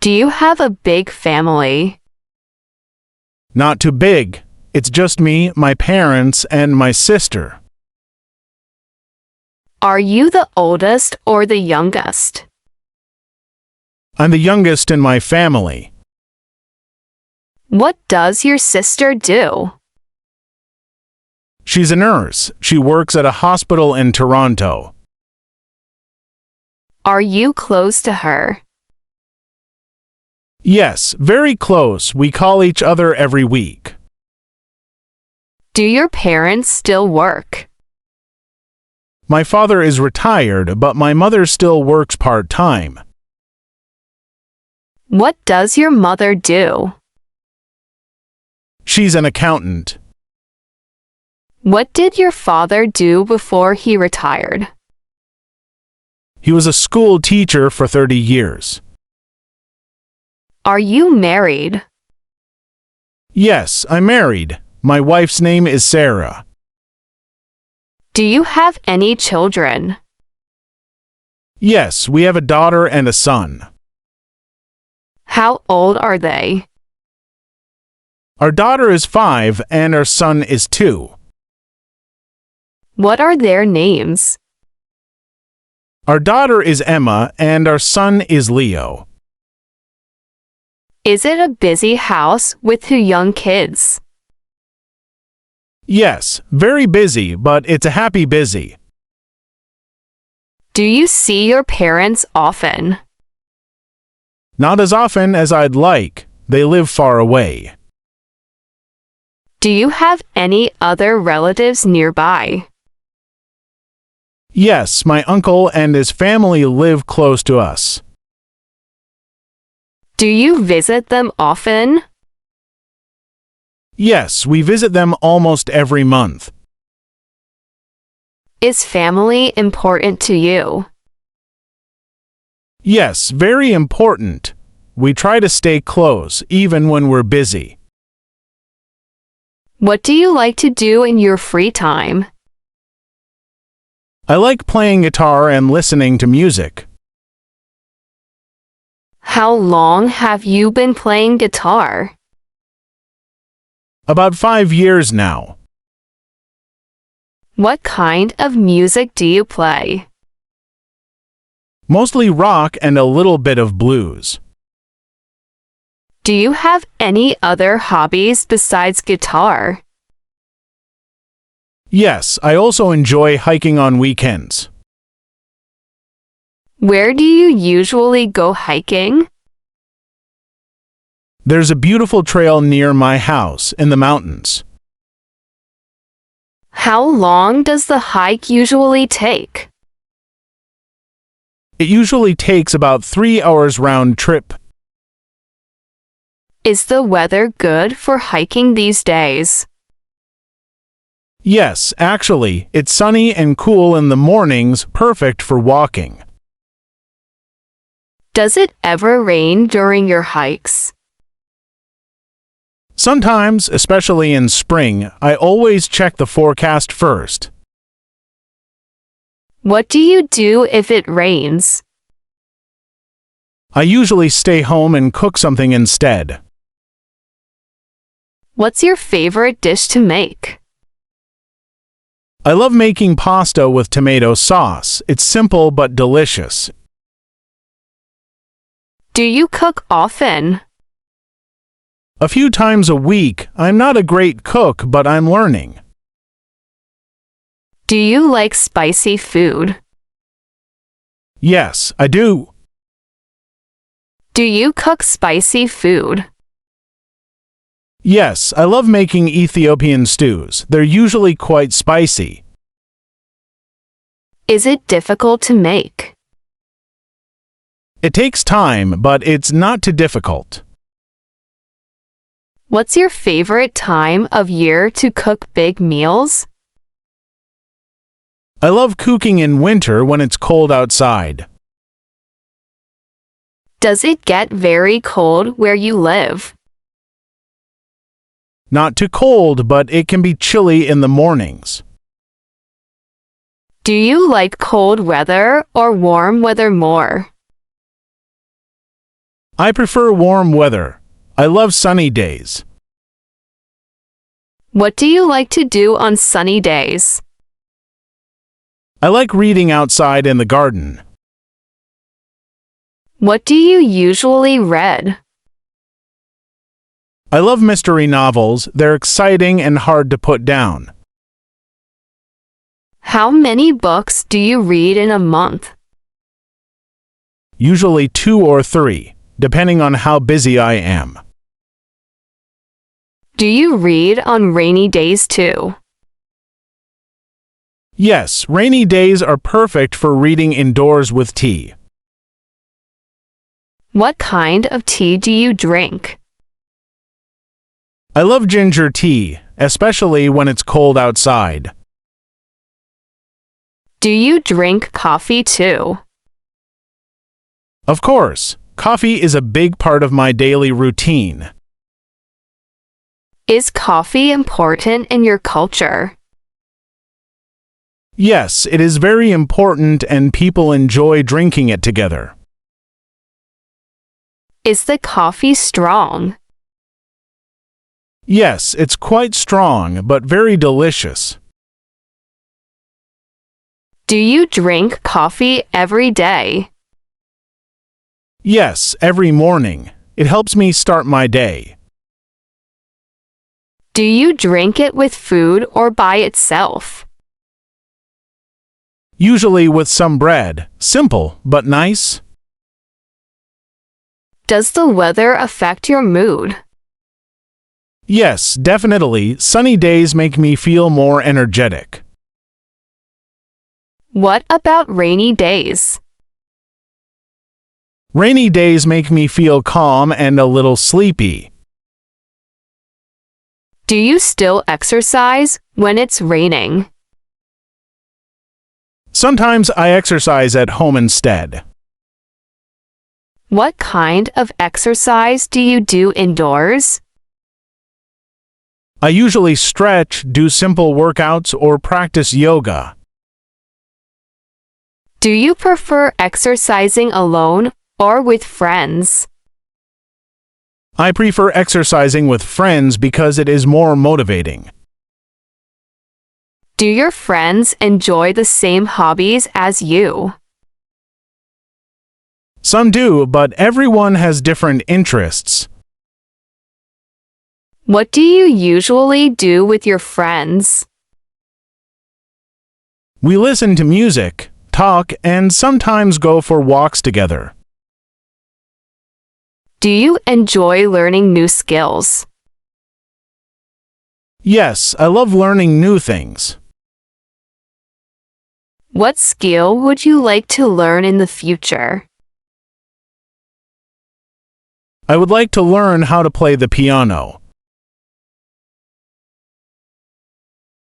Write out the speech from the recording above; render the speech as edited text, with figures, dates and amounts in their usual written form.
Do you have a big family? Not too big. It's just me, my parents, and my sister. Are you the oldest or the youngest? I'm the youngest in my family. What does your sister do? She's a nurse. She works at a hospital in Toronto. Are you close to her? Yes, very close. We call each other every week. Do your parents still work? My father is retired, but my mother still works part-time. What does your mother do? She's an accountant. What did your father do before he retired? He was a school teacher for 30 years. Are you married? Yes, I'm married. My wife's name is Sarah. Do you have any children? Yes, we have a daughter and a son. How old are they? Our daughter is 5 and our son is 2. What are their names? Our daughter is Emma and our son is Leo. Is it a busy house with 2 young kids? Yes, very busy, but it's a happy busy. Do you see your parents often? Not as often as I'd like. They live far away. Do you have any other relatives nearby? Yes, my uncle and his family live close to us. Do you visit them often? Yes, we visit them almost every month. Is family important to you? Yes, very important. We try to stay close, even when we're busy. What do you like to do in your free time? I like playing guitar and listening to music. How long have you been playing guitar? About 5 years now. What kind of music do you play? Mostly rock and a little bit of blues. Do you have any other hobbies besides guitar? Yes, I also enjoy hiking on weekends. Where do you usually go hiking? There's a beautiful trail near my house in the mountains. How long does the hike usually take? It usually takes about 3 hours round trip. Is the weather good for hiking these days? Yes, actually, it's sunny and cool in the mornings, perfect for walking. Does it ever rain during your hikes? Sometimes, especially in spring, I always check the forecast first. What do you do if it rains? I usually stay home and cook something instead. What's your favorite dish to make? I love making pasta with tomato sauce. It's simple but delicious. Do you cook often? A few times a week. I'm not a great cook, but I'm learning. Do you like spicy food? Yes, I do. Do you cook spicy food? Yes, I love making Ethiopian stews. They're usually quite spicy. Is it difficult to make? It takes time, but it's not too difficult. What's your favorite time of year to cook big meals? I love cooking in winter when it's cold outside. Does it get very cold where you live? Not too cold, but it can be chilly in the mornings. Do you like cold weather or warm weather more? I prefer warm weather. I love sunny days. What do you like to do on sunny days? I like reading outside in the garden. What do you usually read? I love mystery novels. They're exciting and hard to put down. How many books do you read in a month? Usually 2 or 3, depending on how busy I am. Do you read on rainy days too? Yes, rainy days are perfect for reading indoors with tea. What kind of tea do you drink? I love ginger tea, especially when it's cold outside. Do you drink coffee too? Of course, coffee is a big part of my daily routine. Is coffee important in your culture? Yes, it is very important and people enjoy drinking it together. Is the coffee strong? Yes, it's quite strong, but very delicious. Do you drink coffee every day? Yes, every morning. It helps me start my day. Do you drink it with food or by itself? Usually with some bread. Simple, but nice. Does the weather affect your mood? Yes, definitely. Sunny days make me feel more energetic. What about rainy days? Rainy days make me feel calm and a little sleepy. Do you still exercise when it's raining? Sometimes I exercise at home instead. What kind of exercise do you do indoors? I usually stretch, do simple workouts, or practice yoga. Do you prefer exercising alone or with friends? I prefer exercising with friends because it is more motivating. Do your friends enjoy the same hobbies as you? Some do, but everyone has different interests. What do you usually do with your friends? We listen to music, talk, and sometimes go for walks together. Do you enjoy learning new skills? Yes, I love learning new things. What skill would you like to learn in the future? I would like to learn how to play the piano.